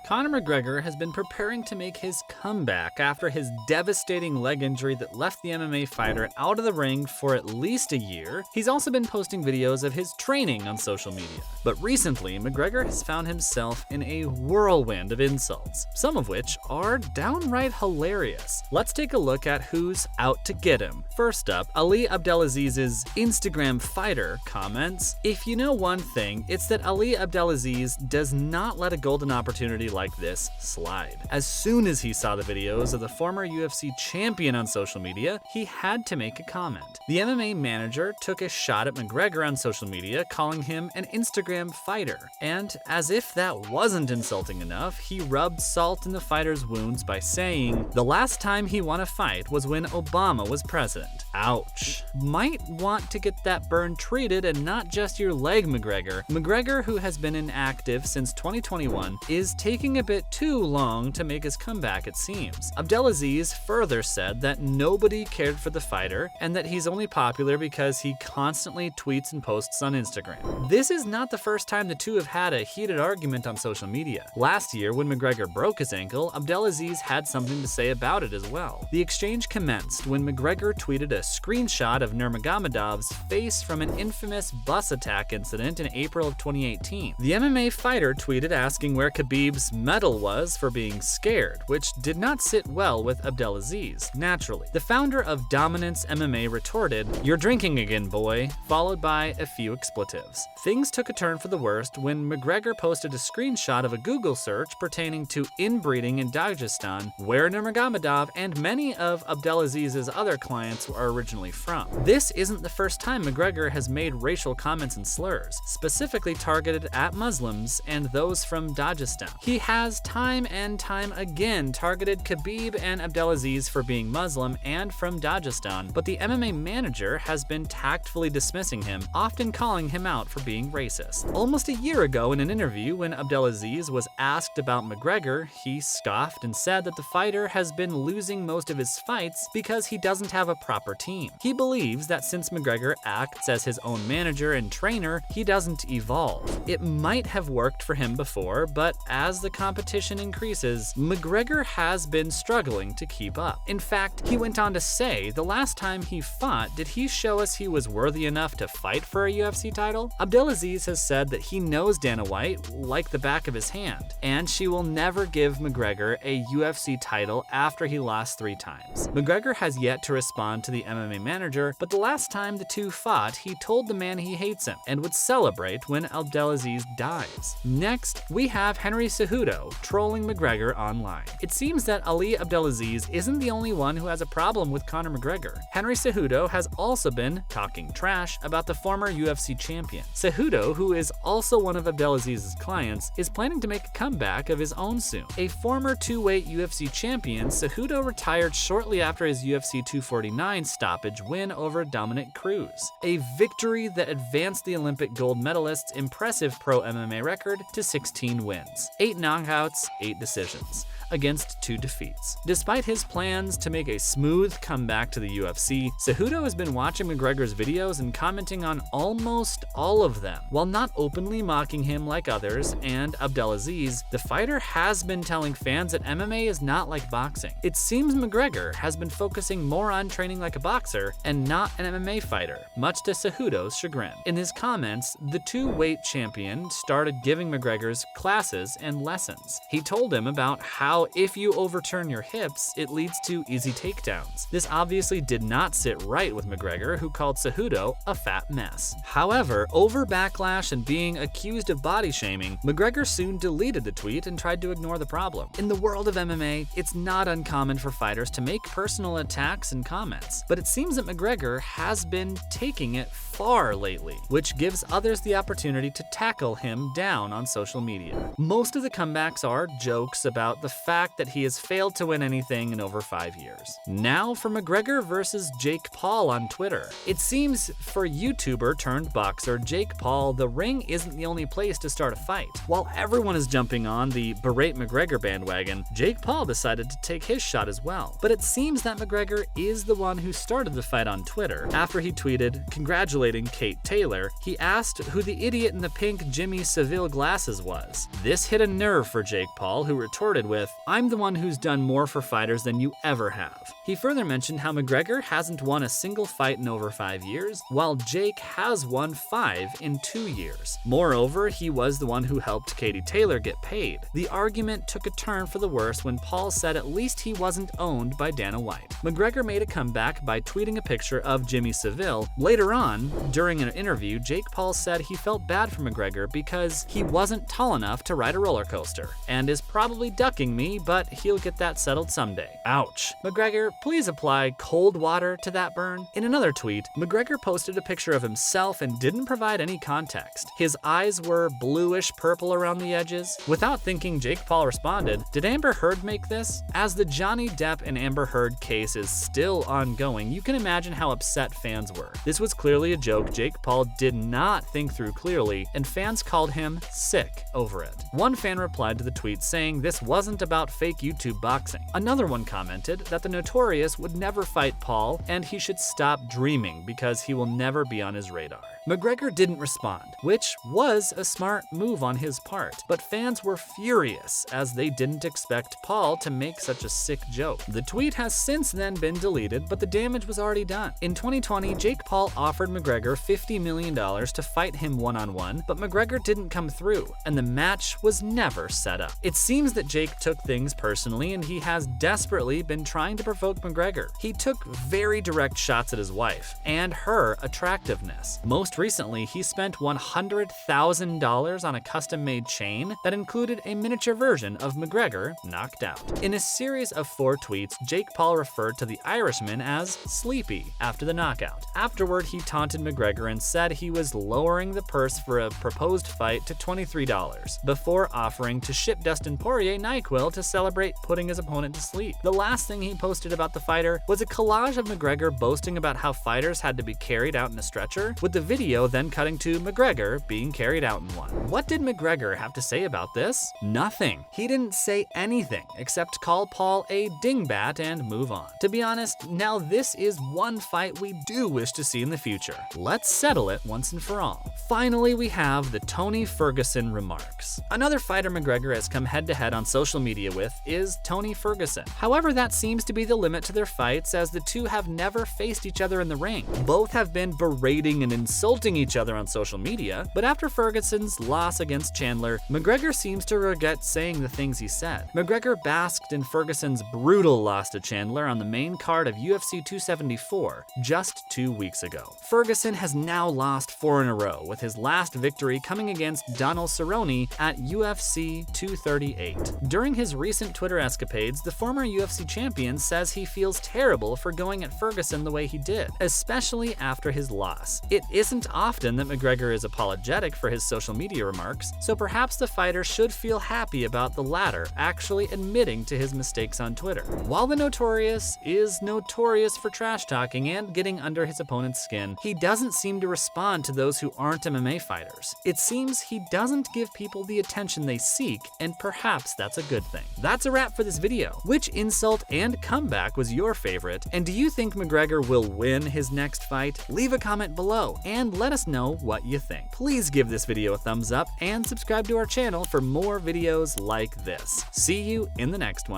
Conor McGregor has been preparing to make his comeback after his devastating leg injury that left the MMA fighter out of the ring for at least a year. He's also been posting videos of his training on social media. But recently, McGregor has found himself in a whirlwind of insults, some of which are downright hilarious. Let's take a look at who's out to get him. First up, Ali Abdelaziz's Instagram fighter comments, "If you know one thing, it's that Ali Abdelaziz does not let a golden opportunity like this slide." As soon as he saw the videos of the former UFC champion on social media, he had to make a comment. The MMA manager took a shot at McGregor on social media, calling him an Instagram fighter. And as if that wasn't insulting enough, he rubbed salt in the fighter's wounds by saying, "The last time he won a fight was when Obama was president." Ouch. Might want to get that burn treated and not just your leg, McGregor. McGregor, who has been inactive since 2021, is taking a bit too long to make his comeback, it seems. Abdelaziz further said that nobody cared for the fighter and that he's only popular because he constantly tweets and posts on Instagram. This is not the first time the two have had a heated argument on social media. Last year, when McGregor broke his ankle, Abdelaziz had something to say about it as well. The exchange commenced when McGregor tweeted a screenshot of Nurmagomedov's face from an infamous bus attack incident in April of 2018. The MMA fighter tweeted asking where Khabib's medal was for being scared, which did not sit well with Abdelaziz, naturally. The founder of Dominance MMA retorted, "You're drinking again, boy," followed by a few expletives. Things took a turn for the worst when McGregor posted a screenshot of a Google search pertaining to inbreeding in Dagestan, where Nurmagomedov and many of Abdelaziz's other clients are originally from. This isn't the first time McGregor has made racial comments and slurs, specifically targeted at Muslims and those from Dagestan. He has time and time again targeted Khabib and Abdelaziz for being Muslim and from Dagestan, but the MMA manager has been tactfully dismissing him, often calling him out for being racist. Almost a year ago in an interview when Abdelaziz was asked about McGregor, he scoffed and said that the fighter has been losing most of his fights because he doesn't have a proper team. He believes that since McGregor acts as his own manager and trainer, he doesn't evolve. It might have worked for him before, but as the competition increases, McGregor has been struggling to keep up. In fact, he went on to say, the last time he fought, did he show us he was worthy enough to fight for a UFC title? Abdelaziz has said that he knows Dana White like the back of his hand, and she will never give McGregor a UFC title after he lost 3 times. McGregor has yet to respond to the MMA manager, but the last time the two fought, he told the man he hates him and would celebrate when Abdelaziz dies. Next, we have Henry Cejudo trolling McGregor online. It seems that Ali Abdelaziz isn't the only one who has a problem with Conor McGregor. Henry Cejudo has also been talking trash about the former UFC champion. Cejudo, who is also one of Abdelaziz's clients, is planning to make a comeback of his own soon. A former 2-weight UFC champion, Cejudo retired shortly after his UFC 249 stoppage win over Dominic Cruz, a victory that advanced the Olympic gold medalist's impressive pro MMA record to 16 wins, 8 knockouts, 8 decisions, against 2 defeats. Despite his plans to make a smooth comeback to the UFC, Cejudo has been watching McGregor's videos and commenting on almost all of them. While not openly mocking him like others and Abdelaziz, the fighter has been telling fans that MMA is not like boxing. It seems McGregor has been focusing more on training like a boxer and not an MMA fighter, much to Cejudo's chagrin. In his comments, the 2-weight champion started giving McGregor's classes and lessons. He told him about how if you overturn your hips, it leads to easy takedowns. This obviously did not sit right with McGregor, who called Cejudo a fat mess. However, over backlash and being accused of body shaming, McGregor soon deleted the tweet and tried to ignore the problem. In the world of MMA, it's not uncommon for fighters to make personal attacks and comments, but it seems that McGregor has been taking it far lately, which gives others the opportunity to tackle him down on social media. Most of the comebacks are jokes about the fact that he has failed to win anything in over 5 years. Now for McGregor versus Jake Paul on Twitter. It seems for YouTuber turned boxer Jake Paul, the ring isn't the only place to start a fight. While everyone is jumping on the berate McGregor bandwagon, Jake Paul decided to take his shot as well. But it seems that McGregor is the one who started the fight on Twitter. After he tweeted congratulating Kate Taylor, he asked who the idiot in the pink Jimmy Seville glasses was. This hit a nerve for Jake Paul, who retorted with, "I'm the one who's done more for fighters than you ever have." He further mentioned how McGregor hasn't won a single fight in over 5 years, while Jake has won 5 in 2 years. Moreover, he was the one who helped Katie Taylor get paid. The argument took a turn for the worse when Paul said at least he wasn't owned by Dana White. McGregor made a comeback by tweeting a picture of Jimmy Seville. Later on, during an interview, Jake Paul said he felt bad for McGregor because he wasn't tall enough to ride a roller coaster and is probably ducking me, but he'll get that settled someday. Ouch. McGregor, please apply cold water to that burn. In another tweet, McGregor posted a picture of himself and didn't provide any context. His eyes were bluish purple around the edges. Without thinking, Jake Paul responded, "Did Amber Heard make this?" As the Johnny Depp and Amber Heard case is still ongoing, you can imagine how upset fans were. This was clearly a joke Jake Paul did not think through clearly, and fans called him sick over it. One fan replied to the tweet saying this wasn't about fake YouTube boxing. Another one commented that the Notorious would never fight Paul and he should stop dreaming because he will never be on his radar. McGregor didn't respond, which was a smart move on his part, but fans were furious as they didn't expect Paul to make such a sick joke. The tweet has since then been deleted, but the damage was already done. In 2020, Jake Paul offered McGregor $50 million to fight him one-on-one, but McGregor didn't come through, and the match was never set up. It seems that Jake took things personally, and he has desperately been trying to provoke McGregor. He took very direct shots at his wife and her attractiveness. Most recently, he spent $100,000 on a custom-made chain that included a miniature version of McGregor knocked out. In a series of 4 tweets, Jake Paul referred to the Irishman as sleepy after the knockout. Afterward, he taunted McGregor and said he was lowering the purse for a proposed fight to $23, before offering to ship Dustin Poirier NyQuil to celebrate putting his opponent to sleep. The last thing he posted about the fighter was a collage of McGregor boasting about how fighters had to be carried out in a stretcher, with the video then cutting to McGregor being carried out in one. What did McGregor have to say about this? Nothing. He didn't say anything except call Paul a dingbat and move on. To be honest, now this is one fight we do wish to see in the future. Let's settle it once and for all. Finally, we have the Tony Ferguson remarks. Another fighter McGregor has come head-to-head on social media with is Tony Ferguson. However, that seems to be the limit to their fights, as the two have never faced each other in the ring. Both have been berating and insulting each other on social media, but after Ferguson's loss against Chandler, McGregor seems to regret saying the things he said. McGregor basked in Ferguson's brutal loss to Chandler on the main card of UFC 274 just 2 weeks ago. Ferguson has now lost 4 in a row, with his last victory coming against Donald Cerrone at UFC 238. During his recent Twitter escapades, the former UFC champion says he feels terrible for going at Ferguson the way he did, especially after his loss. It isn't often that McGregor is apologetic for his social media remarks, so perhaps the fighter should feel happy about the latter actually admitting to his mistakes on Twitter. While the Notorious is notorious for trash talking and getting under his opponent's skin, he doesn't seem to respond to those who aren't MMA fighters. It seems he doesn't give people the attention they seek, and perhaps that's a good thing. That's a wrap for this video. Which insult and comeback was your favorite, and do you think McGregor will win his next fight? Leave a comment below and let us know what you think. Please give this video a thumbs up and subscribe to our channel for more videos like this. See you in the next one.